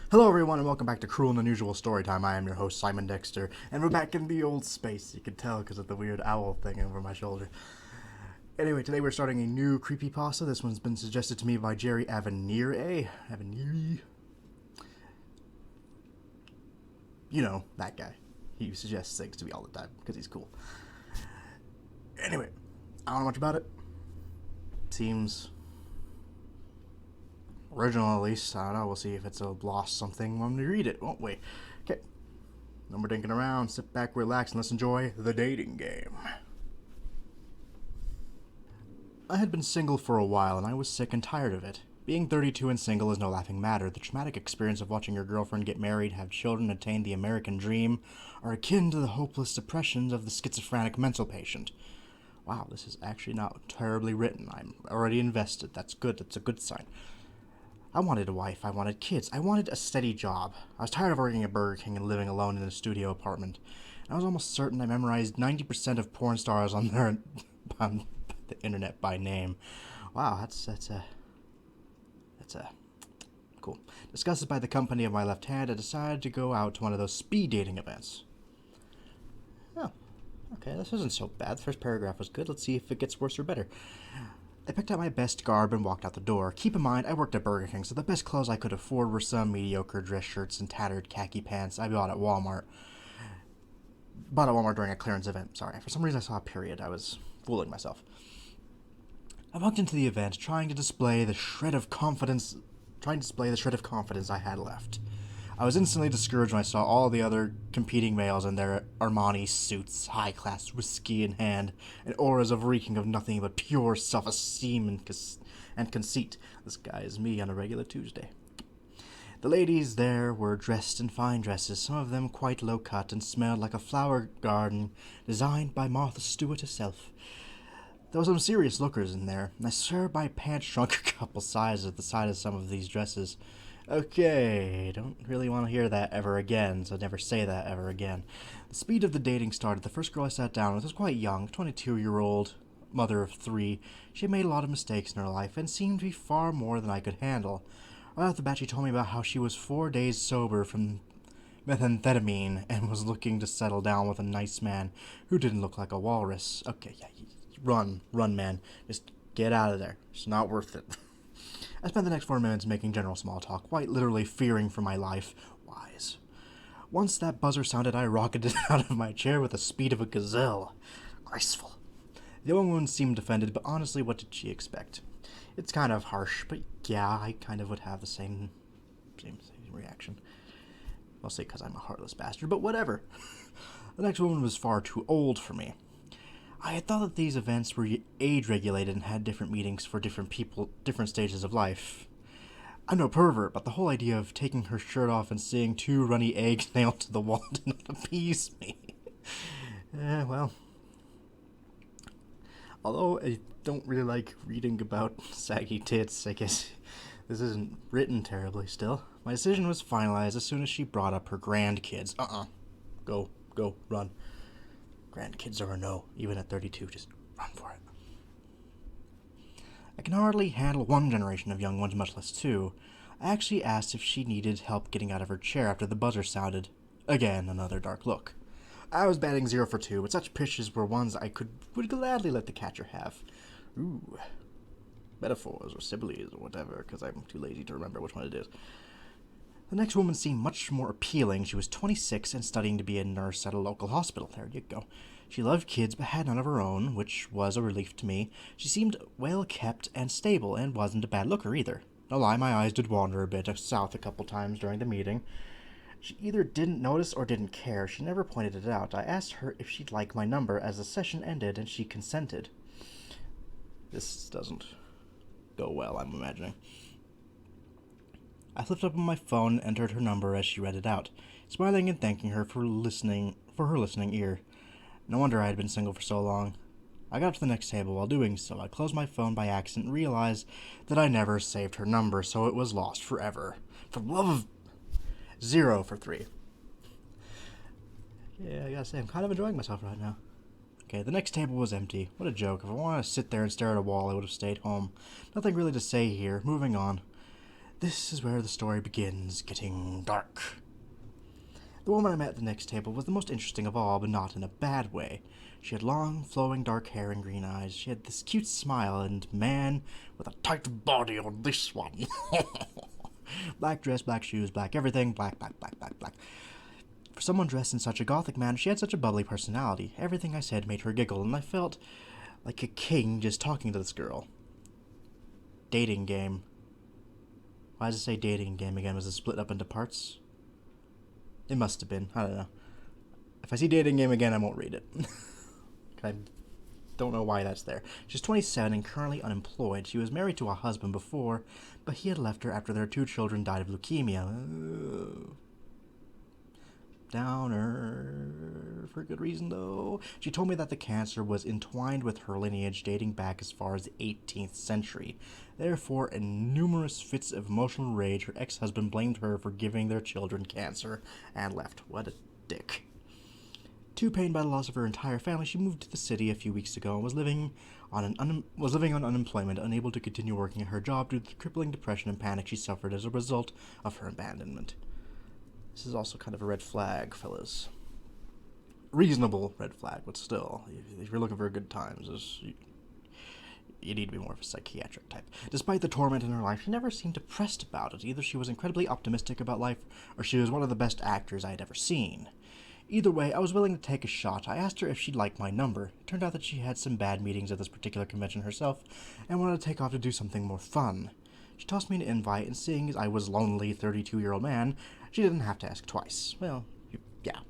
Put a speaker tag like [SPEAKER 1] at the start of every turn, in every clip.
[SPEAKER 1] Hello everyone and welcome back to Cruel and Unusual Storytime. I am your host Simon Dexter, and we're back in the old space. You can tell because of the weird owl thing over my shoulder. Anyway, today we're starting a new creepypasta. This one's been suggested to me by Jerry Avenir. Avenir? You know, that guy. He suggests things to me all the time because he's cool. Anyway, I don't know much about it. Seems original, at least. I don't know. We'll see if it's a lost something when we read it, won't we? Okay. No more dinking around. Sit back, relax, and let's enjoy the dating game. I had been single for a while, and I was sick and tired of it. Being 32 and single is no laughing matter. The traumatic experience of watching your girlfriend get married, have children, attain the American dream, are akin to the hopeless depressions of the schizophrenic mental patient. Wow, this is actually not terribly written. I'm already invested. That's good. That's a good sign. I wanted a wife, I wanted kids, I wanted a steady job. I was tired of working at Burger King and living alone in a studio apartment. And I was almost certain I memorized 90% of porn stars on on the internet by name. Wow, that's cool. Disgusted by the company of my left hand, I decided to go out to one of those speed dating events. Oh, okay, this isn't so bad. The first paragraph was good. Let's see if it gets worse or better. I picked out my best garb and walked out the door. Keep in mind, I worked at Burger King, so the best clothes I could afford were some mediocre dress shirts and tattered khaki pants I bought at Walmart. Bought at Walmart during a clearance event. Sorry, for some reason I saw a period. I was fooling myself. I walked into the event, trying to display the shred of confidence I had left. I was instantly discouraged when I saw all the other competing males in their Armani suits, high-class whiskey in hand, and auras of reeking of nothing but pure self-esteem and conceit. This guy is me on a regular Tuesday. The ladies there were dressed in fine dresses, some of them quite low-cut, and smelled like a flower garden designed by Martha Stewart herself. There were some serious lookers in there, and I swear my pants shrunk a couple sizes at the sight of some of these dresses. Okay, don't really want to hear that ever again, so never say that ever again. The speed of the dating started. The first girl I sat down with was quite young, 22-year-old, mother of 3. She had made a lot of mistakes in her life and seemed to be far more than I could handle. Right off the bat, she told me about how she was 4 days sober from methamphetamine and was looking to settle down with a nice man who didn't look like a walrus. Okay, yeah, run, man. Just get out of there. It's not worth it. I spent the next 4 minutes making general small talk, quite literally fearing for my life. Wise. Once that buzzer sounded, I rocketed out of my chair with the speed of a gazelle. Graceful. The young woman seemed offended, but honestly, what did she expect? It's kind of harsh, but yeah, I kind of would have the same reaction. Mostly because I'm a heartless bastard, but whatever. The next woman was far too old for me. I had thought that these events were age-regulated and had different meetings for different people, different stages of life. I'm no pervert, but the whole idea of taking her shirt off and seeing 2 runny eggs nailed to the wall did not appease me. Well. Although I don't really like reading about saggy tits, I guess this isn't written terribly still. My decision was finalized as soon as she brought up her grandkids. Go, run. Grandkids are a no, even at 32, just run for it. I can hardly handle one generation of young ones, much less 2. I actually asked if she needed help getting out of her chair after the buzzer sounded. Again, another dark look. I was batting 0 for 2, but such pitches were ones I would gladly let the catcher have. Ooh. Metaphors or similes or whatever, because I'm too lazy to remember which one it is. The next woman seemed much more appealing. She was 26 and studying to be a nurse at a local hospital. There you go. She loved kids but had none of her own, which was a relief to me. She seemed well kept and stable and wasn't a bad looker either. No lie, my eyes did wander a bit south a couple times during the meeting. She either didn't notice or didn't care. She never pointed it out. I asked her if she'd like my number as the session ended, and she consented. This doesn't go well, I'm imagining. I flipped up on my phone and entered her number as she read it out, smiling and thanking her for her listening ear. No wonder I had been single for so long. I got to the next table. While doing so, I closed my phone by accident and realized that I never saved her number, so it was lost forever. For the love of 0 for 3. Yeah, I gotta say, I'm kind of enjoying myself right now. Okay, the next table was empty. What a joke. If I wanted to sit there and stare at a wall, I would have stayed home. Nothing really to say here. Moving on. This is where the story begins getting dark. The woman I met at the next table was the most interesting of all, but not in a bad way. She had long, flowing dark hair and green eyes. She had this cute smile, and man, with a tight body on this one. Black dress, black shoes, black everything, black, black, black, black, black. For someone dressed in such a gothic manner, she had such a bubbly personality. Everything I said made her giggle, and I felt like a king just talking to this girl. Dating game. Why does it say dating game again? Was it split up into parts? It must have been. I don't know. If I see dating game again, I won't read it. I don't know why that's there. She's 27 and currently unemployed. She was married to a husband before, but he had left her after their 2 children died of leukemia. Downer. For good reason, though. She told me that the cancer was entwined with her lineage dating back as far as the 18th century. Therefore, in numerous fits of emotional rage, her ex-husband blamed her for giving their children cancer and left. What a dick. Too pained by the loss of her entire family, she moved to the city a few weeks ago and was living on unemployment, unable to continue working at her job due to the crippling depression and panic she suffered as a result of her abandonment. This is also kind of a red flag, fellas. Reasonable red flag, but still, if you're looking for good times, you need to be more of a psychiatric type. Despite the torment in her life, she never seemed depressed about it. Either she was incredibly optimistic about life, or she was one of the best actors I had ever seen. Either way, I was willing to take a shot. I asked her if she'd like my number. It turned out that she had some bad meetings at this particular convention herself, and wanted to take off to do something more fun. She tossed me an invite, and seeing as I was a lonely 32-year-old man, she didn't have to ask twice. Well, yeah,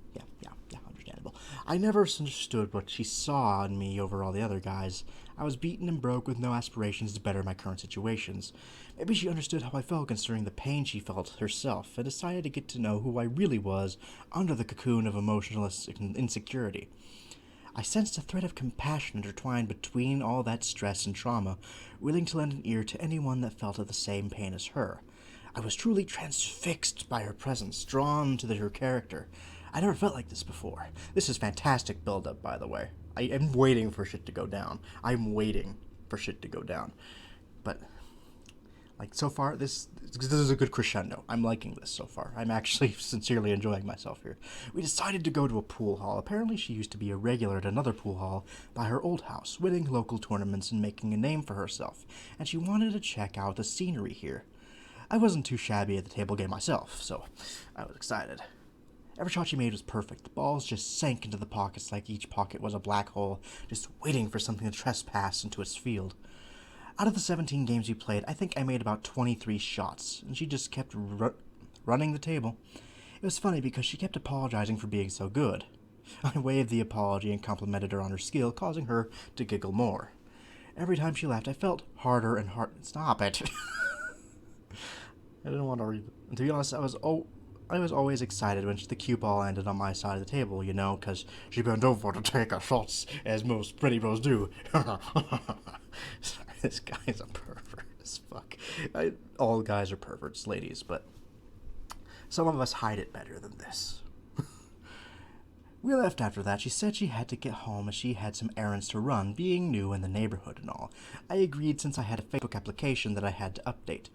[SPEAKER 1] understandable. I never understood what she saw in me over all the other guys. I was beaten and broke with no aspirations to better my current situations. Maybe she understood how I felt considering the pain she felt herself, and decided to get to know who I really was under the cocoon of emotional insecurity. I sensed a thread of compassion intertwined between all that stress and trauma, willing to lend an ear to anyone that felt the same pain as her. I was truly transfixed by her presence, drawn to her character. I never felt like this before. This is fantastic build-up, by the way. I am waiting for shit to go down. But, like, so far, this is a good crescendo. I'm liking this so far. I'm actually sincerely enjoying myself here. We decided to go to a pool hall. Apparently she used to be a regular at another pool hall by her old house, winning local tournaments and making a name for herself, and she wanted to check out the scenery here. I wasn't too shabby at the table game myself, so I was excited. Every shot she made was perfect. The balls just sank into the pockets like each pocket was a black hole, just waiting for something to trespass into its field. Out of the 17 games we played, I think I made about 23 shots, and she just kept running the table. It was funny because she kept apologizing for being so good. I waved the apology and complimented her on her skill, causing her to giggle more. Every time she laughed, I felt harder and harder. Stop it. I didn't want to read it. To be honest, I was always excited when the cue ball ended on my side of the table, you know, because she bent over to take her shots, as most pretty bros do. Sorry, this guy's a pervert as fuck. All guys are perverts, ladies, but some of us hide it better than this. We left after that. She said she had to get home as she had some errands to run, being new in the neighborhood and all. I agreed since I had a Facebook application that I had to update.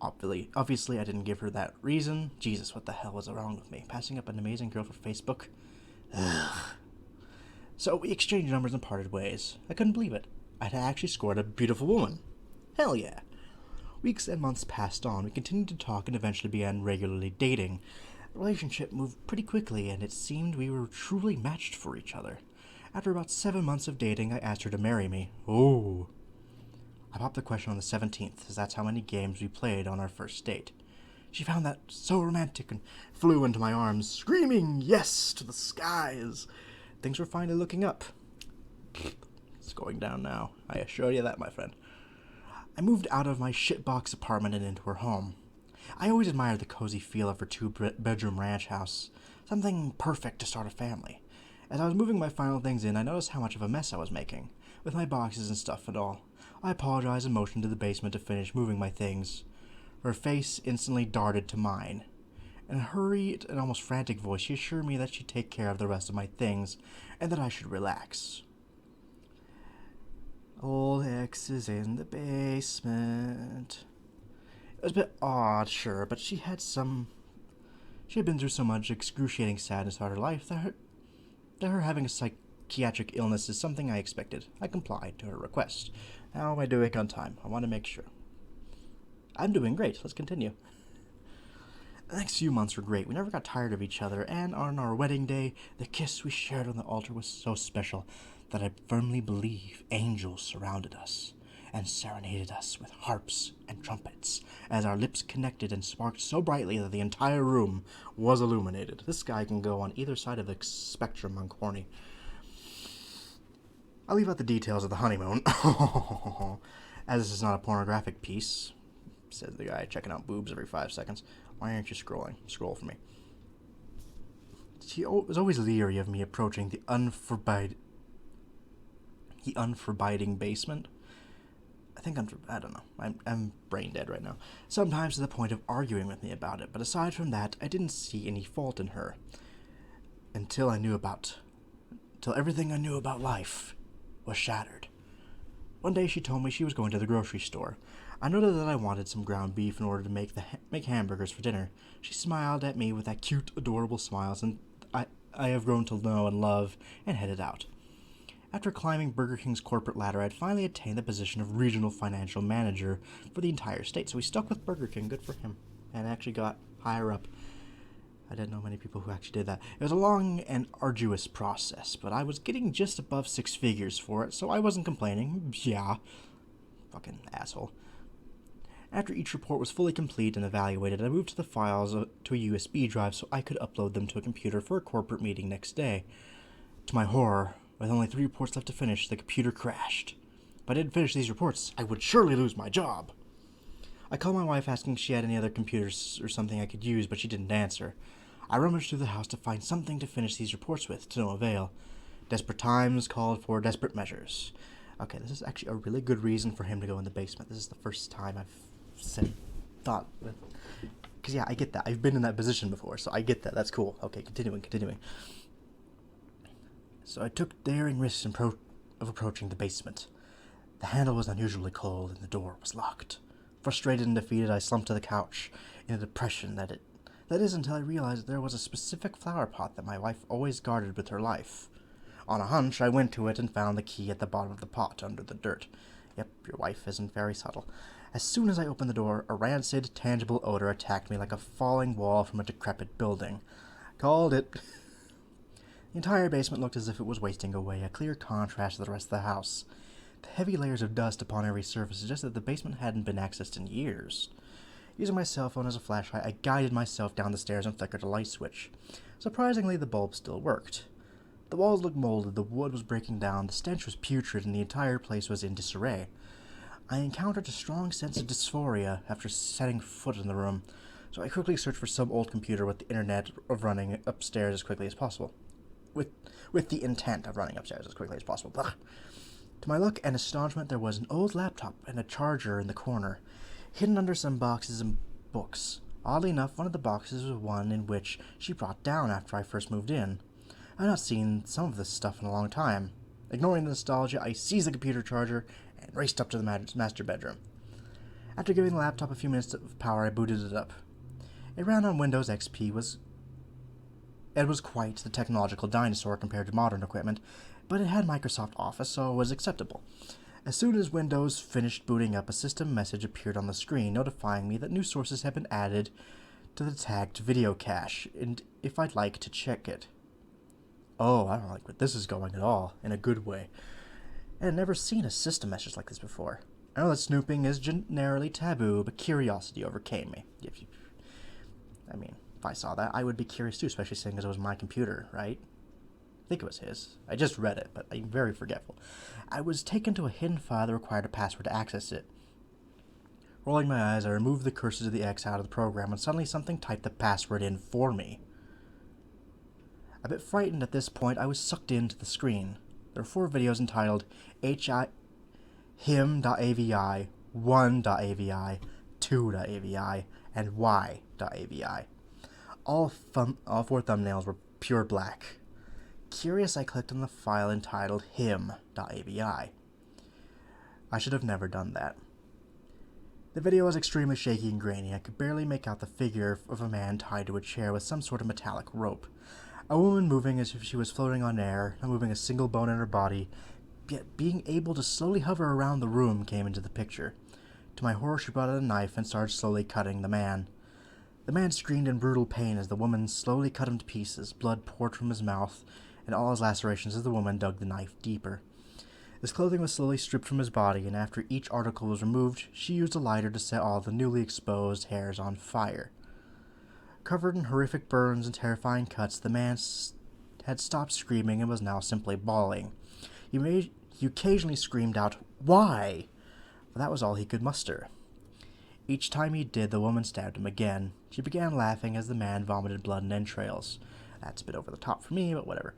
[SPEAKER 1] Obviously, I didn't give her that reason. Jesus, what the hell was wrong with me? Passing up an amazing girl for Facebook? Ugh. So we exchanged numbers and parted ways. I couldn't believe it. I'd actually scored a beautiful woman. Hell yeah. Weeks and months passed on. We continued to talk and eventually began regularly dating. The relationship moved pretty quickly, and it seemed we were truly matched for each other. After about 7 months of dating, I asked her to marry me. Oh. I popped the question on the 17th, as that's how many games we played on our first date. She found that so romantic and flew into my arms, screaming yes to the skies. Things were finally looking up. It's going down now. I assure you that, my friend. I moved out of my shitbox apartment and into her home. I always admired the cozy feel of her 2-bedroom ranch house. Something perfect to start a family. As I was moving my final things in, I noticed how much of a mess I was making, with my boxes and stuff and all. I apologized and motioned to the basement to finish moving my things. Her face instantly darted to mine. In a hurried and almost frantic voice, she assured me that she'd take care of the rest of my things, and that I should relax. Old X is in the basement. It was a bit odd, sure, but she had been through so much excruciating sadness throughout her life that her having a psychiatric illness is something I expected. I complied to her request. How am I doing on time? I want to make sure. I'm doing great. Let's continue. The next few months were great. We never got tired of each other, and on our wedding day, the kiss we shared on the altar was so special that I firmly believe angels surrounded us and serenaded us with harps and trumpets as our lips connected and sparked so brightly that the entire room was illuminated. This guy can go on either side of the spectrum on corny. I'll leave out the details of the honeymoon, as this is not a pornographic piece, says the guy checking out boobs every 5 seconds. Why aren't you scrolling? Scroll for me. She was always leery of me approaching the unforbidding basement. I don't know. I'm brain dead right now. Sometimes to the point of arguing with me about it, but aside from that, I didn't see any fault in her. Until everything I knew about life was shattered. One day she told me she was going to the grocery store. I noted that I wanted some ground beef in order to make hamburgers for dinner. She smiled at me with that cute, adorable smiles, and I have grown to know and love, and headed out. After climbing Burger King's corporate ladder, I had finally attained the position of regional financial manager for the entire state, so he stuck with Burger King. Good for him. And actually got higher up. I didn't know many people who actually did that. It was a long and arduous process, but I was getting just above 6 figures for it, so I wasn't complaining. Yeah. Fucking asshole. After each report was fully complete and evaluated, I moved the files to a USB drive so I could upload them to a computer for a corporate meeting next day. To my horror, with only 3 reports left to finish, the computer crashed. If I didn't finish these reports, I would surely lose my job. I called my wife asking if she had any other computers or something I could use, but she didn't answer. I rummaged through the house to find something to finish these reports with, to no avail. Desperate times called for desperate measures. Okay, this is actually a really good reason for him to go in the basement. This is the first time I've thought. Because, yeah, I get that. I've been in that position before, so I get that. That's cool. Okay, continuing. So I took daring risks of approaching the basement. The handle was unusually cold, and the door was locked. Frustrated and defeated, I slumped to the couch in a depression that is until I realized there was a specific flower pot that my wife always guarded with her life. On a hunch, I went to it and found the key at the bottom of the pot under the dirt. Yep, your wife isn't very subtle. As soon as I opened the door, a rancid, tangible odor attacked me like a falling wall from a decrepit building. Called it. The entire basement looked as if it was wasting away, a clear contrast to the rest of the house. The heavy layers of dust upon every surface suggested that the basement hadn't been accessed in years. Using my cell phone as a flashlight, I guided myself down the stairs and flickered a light switch. Surprisingly, the bulb still worked. The walls looked molded, the wood was breaking down, the stench was putrid, and the entire place was in disarray. I encountered a strong sense of dysphoria after setting foot in the room, so I quickly searched for some old computer with the internet of running upstairs as quickly as possible. With the intent of running upstairs as quickly as possible. Blah. To my luck and astonishment, there was an old laptop and a charger in the corner, hidden under some boxes and books. Oddly enough, one of the boxes was one in which she brought down after I first moved in. I had not seen some of this stuff in a long time. Ignoring the nostalgia, I seized the computer charger and raced up to the master bedroom. After giving the laptop a few minutes of power, I booted it up. It ran on Windows XP. It was quite the technological dinosaur compared to modern equipment, but it had Microsoft Office, so it was acceptable. As soon as Windows finished booting up, a system message appeared on the screen notifying me that new sources had been added to the tagged video cache, and if I'd like to check it. Oh, I don't like where this is going at all, in a good way. I had never seen a system message like this before. I know that snooping is generally taboo, but curiosity overcame me. If I saw that, I would be curious too, especially seeing as it was my computer, right? I think it was his. I just read it, but I'm very forgetful. I was taken to a hidden file that required a password to access it. Rolling my eyes, I removed the cursor of the X out of the program, and suddenly something typed the password in for me. A bit frightened at this point, I was sucked into the screen. There were 4 videos entitled him.avi, 1.avi, 2.avi, and y.avi. All 4 thumbnails were pure black. Curious, I clicked on the file entitled him.avi. I should have never done that. The video was extremely shaky and grainy. I could barely make out the figure of a man tied to a chair with some sort of metallic rope. A woman moving as if she was floating on air, not moving a single bone in her body, yet being able to slowly hover around the room came into the picture. To my horror, she brought out a knife and started slowly cutting the man. The man screamed in brutal pain as the woman slowly cut him to pieces. Blood poured from his mouth and all his lacerations as the woman dug the knife deeper. His clothing was slowly stripped from his body, and after each article was removed, she used a lighter to set all the newly exposed hairs on fire. Covered in horrific burns and terrifying cuts, the man had stopped screaming and was now simply bawling. He occasionally screamed out, "Why?" But that was all he could muster. Each time he did, the woman stabbed him again. She began laughing as the man vomited blood and entrails. That's a bit over the top for me, but whatever.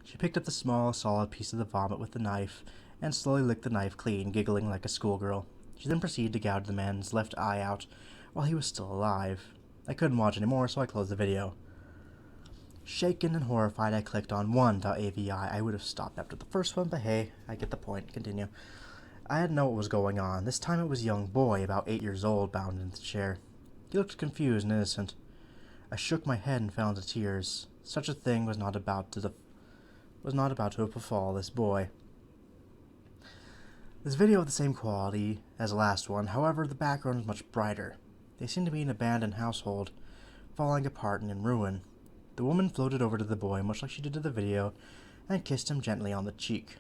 [SPEAKER 1] She picked up the small, solid piece of the vomit with the knife and slowly licked the knife clean, giggling like a schoolgirl. She then proceeded to gouge the man's left eye out while he was still alive. I couldn't watch anymore, so I closed the video. Shaken and horrified, I clicked on 1.avi. I would have stopped after the first one, but hey, I get the point. Continue. I hadn't known what was going on. This time it was a young boy, about 8 years old, bound in the chair. He looked confused and innocent. I shook my head and fell into tears. Such a thing was not about to befall this boy. This video of the same quality as the last one, however, the background is much brighter. They seem to be an abandoned household, falling apart and in ruin. The woman floated over to the boy, much like she did to the video, and kissed him gently on the cheek.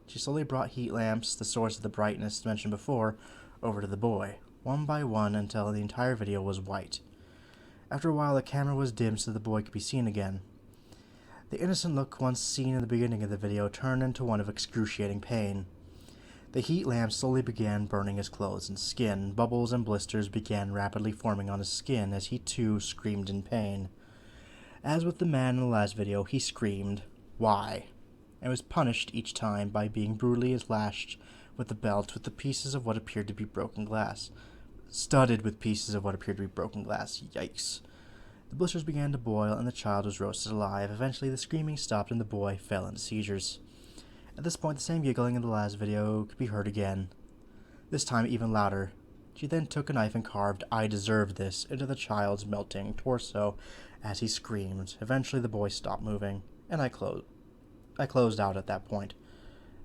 [SPEAKER 1] She slowly brought heat lamps, the source of the brightness mentioned before, over to the boy, one by one until the entire video was white. After a while, the camera was dimmed so the boy could be seen again. The innocent look once seen in the beginning of the video turned into one of excruciating pain. The heat lamp slowly began burning his clothes and skin. Bubbles and blisters began rapidly forming on his skin as he too screamed in pain. As with the man in the last video, he screamed, "Why?" and was punished each time by being brutally lashed with the belt with the pieces of what appeared to be broken glass. Studded with pieces of what appeared to be broken glass. Yikes. The blisters began to boil and the child was roasted alive. Eventually the screaming stopped and the boy fell into seizures. At this point the same giggling in the last video could be heard again. This time even louder. She then took a knife and carved "I deserve this" into the child's melting torso as he screamed. Eventually the boy stopped moving, and I closed out at that point.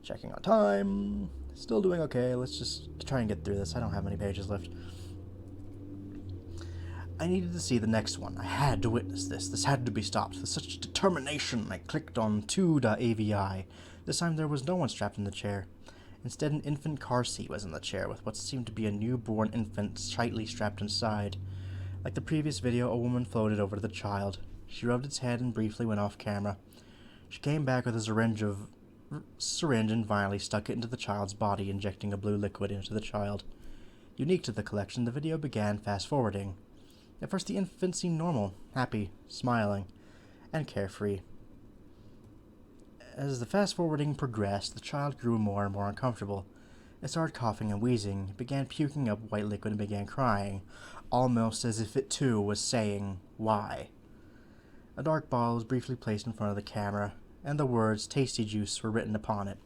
[SPEAKER 1] Checking on time. Still doing okay. Let's just try and get through this. I don't have many pages left. I needed to see the next one. I had to witness this. This had to be stopped. With such determination, I clicked on 2.avi. This time there was no one strapped in the chair. Instead, an infant car seat was in the chair, with what seemed to be a newborn infant tightly strapped inside. Like the previous video, a woman floated over to the child. She rubbed its head and briefly went off camera. She came back with a syringe and violently stuck it into the child's body, injecting a blue liquid into the child. Unique to the collection, the video began fast-forwarding. At first the infant seemed normal, happy, smiling, and carefree. As the fast-forwarding progressed, the child grew more and more uncomfortable. It started coughing and wheezing, it began puking up white liquid and began crying, almost as if it too was saying, "Why?" A dark bottle was briefly placed in front of the camera, and the words "Tasty Juice" were written upon it.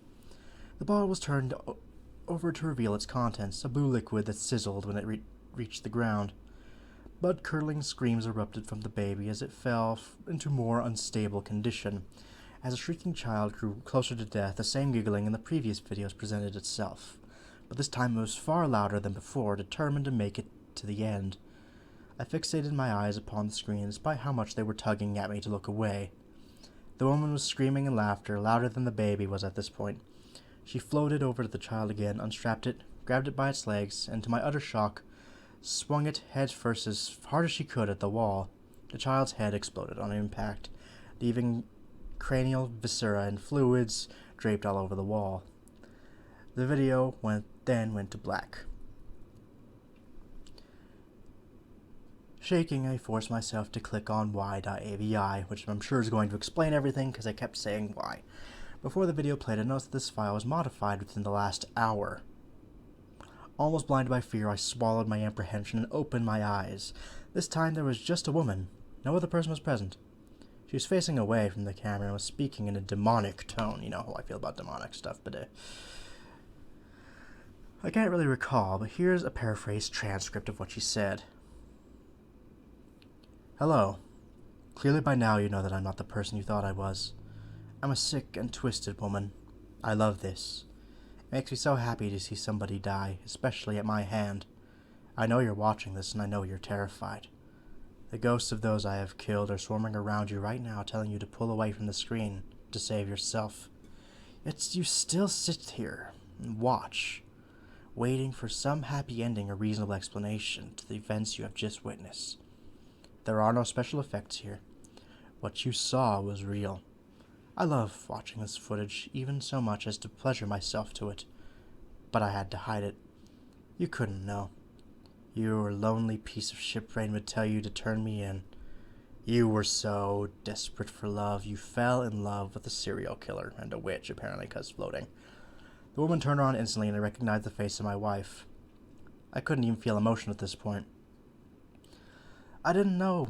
[SPEAKER 1] The bottle was turned over to reveal its contents, a blue liquid that sizzled when it reached the ground. Blood-curdling screams erupted from the baby as it fell into more unstable condition. As the shrieking child grew closer to death, the same giggling in the previous videos presented itself. But this time it was far louder than before, determined to make it to the end. I fixated my eyes upon the screen despite how much they were tugging at me to look away. The woman was screaming in laughter, louder than the baby was at this point. She floated over to the child again, unstrapped it, grabbed it by its legs, and to my utter shock, swung it head first as hard as she could at the wall. The child's head exploded on impact, leaving cranial viscera and fluids draped all over the wall. The video then went to black. Shaking, I forced myself to click on y.avi, which I'm sure is going to explain everything because I kept saying y. Before the video played, I noticed that this file was modified within the last hour. Almost blinded by fear, I swallowed my apprehension and opened my eyes. This time there was just a woman. No other person was present. She was facing away from the camera and was speaking in a demonic tone. You know how I feel about demonic stuff, but I can't really recall, but here's a paraphrased transcript of what she said. Hello. Clearly by now you know that I'm not the person you thought I was. I'm a sick and twisted woman. I love this. It makes me so happy to see somebody die, especially at my hand. I know you're watching this, and I know you're terrified. The ghosts of those I have killed are swarming around you right now, telling you to pull away from the screen to save yourself. Yet you still sit here and watch, waiting for some happy ending or reasonable explanation to the events you have just witnessed. There are no special effects here. What you saw was real. I love watching this footage, even so much as to pleasure myself to it. But I had to hide it. You couldn't know. Your lonely piece of shit brain would tell you to turn me in. You were so desperate for love, you fell in love with a serial killer and a witch, apparently, because floating. The woman turned around instantly, and I recognized the face of my wife. I couldn't even feel emotion at this point. I didn't know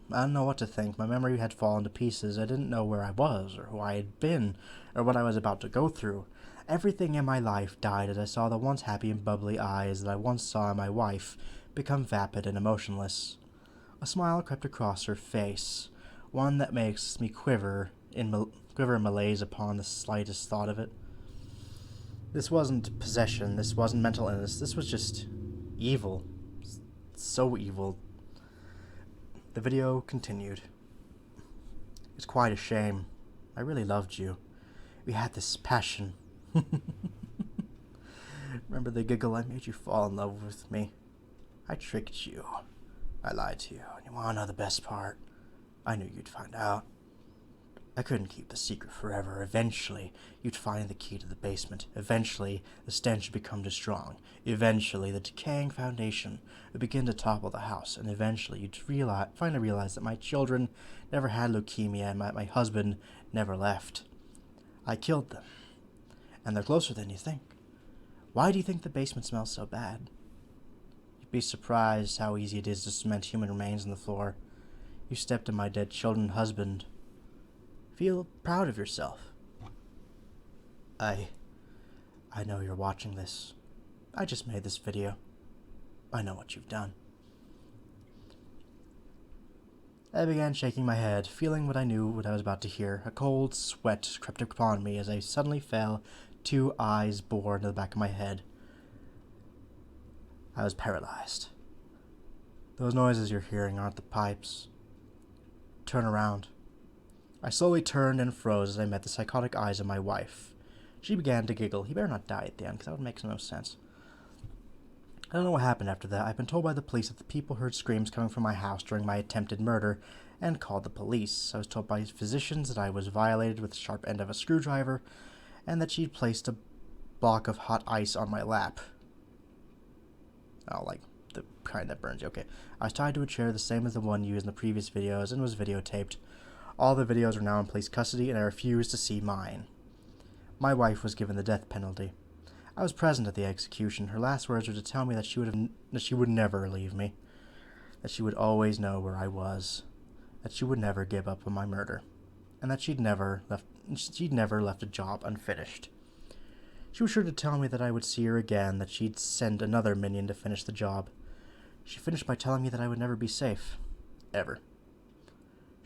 [SPEAKER 1] what to think. My memory had fallen to pieces. I didn't know where I was, or who I had been, or what I was about to go through. Everything in my life died as I saw the once happy and bubbly eyes that I once saw in my wife become vapid and emotionless. A smile crept across her face, one that makes me quiver in malaise upon the slightest thought of it. This wasn't possession, this wasn't mental illness, this was just evil. So evil. The video continued. It's quite a shame. I really loved you. We had this passion. Remember the giggle I made you fall in love with me? I tricked you. I lied to you. And you want to know the best part? I knew you'd find out. I couldn't keep the secret forever. Eventually, you'd find the key to the basement. Eventually, the stench would become too strong. Eventually, the decaying foundation would begin to topple the house. And eventually, you'd finally realize that my children never had leukemia and my husband never left. I killed them. And they're closer than you think. Why do you think the basement smells so bad? You'd be surprised how easy it is to cement human remains on the floor. You stepped in my dead children and husband. Feel proud of yourself. I know you're watching this. I just made this video. I know what you've done. I began shaking my head, feeling what I was about to hear. A cold sweat crept upon me as I suddenly felt 2 eyes bore into the back of my head. I was paralyzed. Those noises you're hearing aren't the pipes. Turn around. I slowly turned and froze as I met the psychotic eyes of my wife. She began to giggle. He better not die at the end, because that would make no sense. I don't know what happened after that. I've been told by the police that the people heard screams coming from my house during my attempted murder and called the police. I was told by physicians that I was violated with the sharp end of a screwdriver and that she'd placed a block of hot ice on my lap. Oh, like the kind that burns you. Okay. I was tied to a chair the same as the one used in the previous videos and was videotaped. All the videos are now in police custody, and I refuse to see mine. My wife was given the death penalty. I was present at the execution. Her last words were to tell me that she would never leave me, that she would always know where I was, that she would never give up on my murder, and that she'd never left a job unfinished. She was sure to tell me that I would see her again, that she'd send another minion to finish the job. She finished by telling me that I would never be safe. Ever.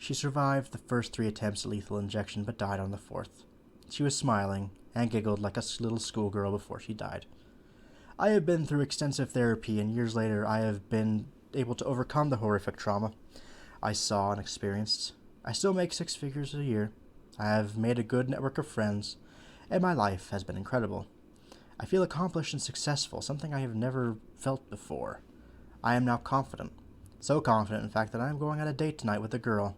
[SPEAKER 1] She survived the first 3 attempts at lethal injection, but died on the 4th. She was smiling and giggled like a little schoolgirl before she died. I have been through extensive therapy, and years later I have been able to overcome the horrific trauma I saw and experienced. I still make 6 figures a year. I have made a good network of friends, and my life has been incredible. I feel accomplished and successful, something I have never felt before. I am now confident. So confident, in fact, that I am going on a date tonight with a girl.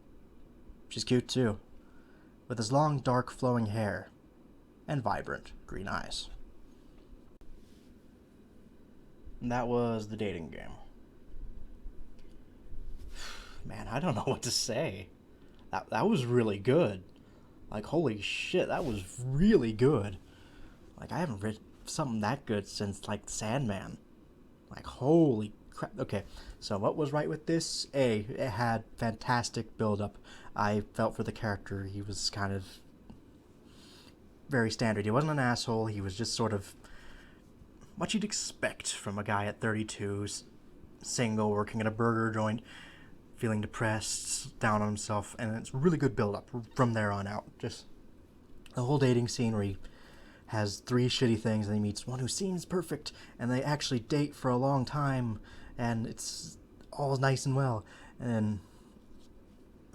[SPEAKER 1] She's cute, too, with his long, dark, flowing hair and vibrant green eyes. And that was the dating game. Man, I don't know what to say. That was really good. Like, holy shit, that was really good. Like, I haven't read something that good since, like, Sandman. Like, holy crap. Okay, so what was right with this? A, it had fantastic build-up. I felt for the character. He was kind of very standard. He wasn't an asshole. He was just sort of what you'd expect from a guy at 32, single, working at a burger joint, feeling depressed, down on himself, and it's really good build-up from there on out. Just the whole dating scene where he has 3 shitty things, and he meets one who seems perfect, and they actually date for a long time, and it's all nice and well. And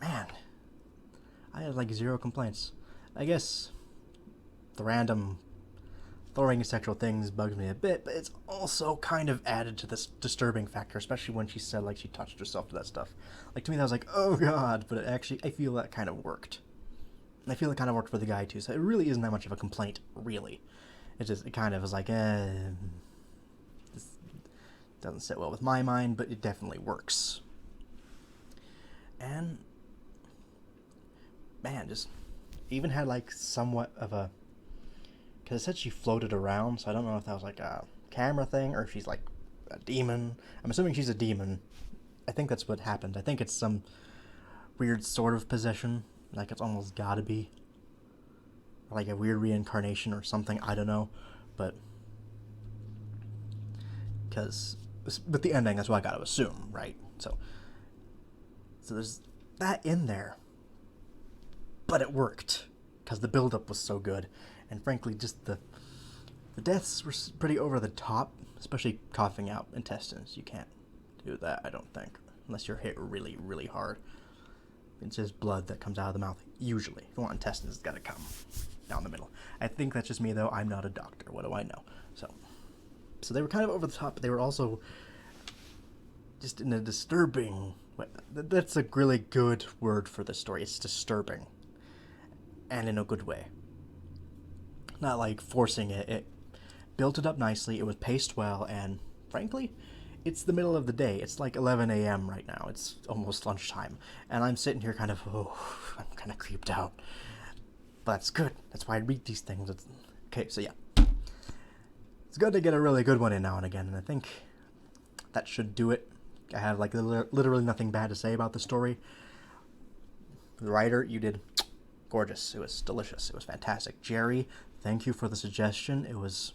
[SPEAKER 1] man, I had like 0 complaints. I guess the random throwing sexual things bugs me a bit, but it's also kind of added to this disturbing factor, especially when she said like she touched herself to that stuff. Like, to me that was like, oh god, but it actually, I feel that kind of worked. And I feel it kind of worked for the guy too, so it really isn't that much of a complaint, really. It kind of was like, this doesn't sit well with my mind, but it definitely works. And man, just even had like somewhat of a, because it said she floated around, so I don't know if that was like a camera thing or if she's like a demon. I'm assuming she's a demon. I think that's what happened. I think it's some weird sort of possession, like it's almost gotta be, or like a weird reincarnation or something, I don't know, but because with the ending, that's what I gotta assume, right? So there's that in there, but it worked because the build-up was so good. And frankly, just the deaths were pretty over the top, especially coughing out intestines. You can't do that, I don't think, unless you're hit really, really hard. It's just blood that comes out of the mouth, usually. If you want intestines, it's gotta come down the middle. I think that's just me, though. I'm not a doctor. What do I know? So they were kind of over the top, but they were also just in a disturbing way. That's a really good word for this story. It's disturbing. And in a good way. Not like forcing it. It built it up nicely. It was paced well, and frankly, it's the middle of the day. It's like 11 a.m. right now. It's almost lunchtime, and I'm sitting here kind of, I'm kind of creeped out. But that's good. That's why I read these things. Okay, so yeah. It's good to get a really good one in now and again, and I think that should do it. I have like literally nothing bad to say about the story. The writer, you did gorgeous. It was delicious. It was fantastic. Jerry, thank you for the suggestion. It was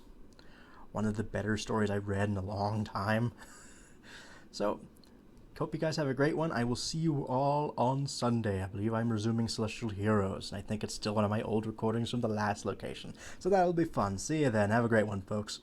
[SPEAKER 1] one of the better stories I've read in a long time. So, hope you guys have a great one. I will see you all on Sunday. I believe I'm resuming Celestial Heroes, and I think it's still one of my old recordings from the last location. So that'll be fun. See you then. Have a great one, folks.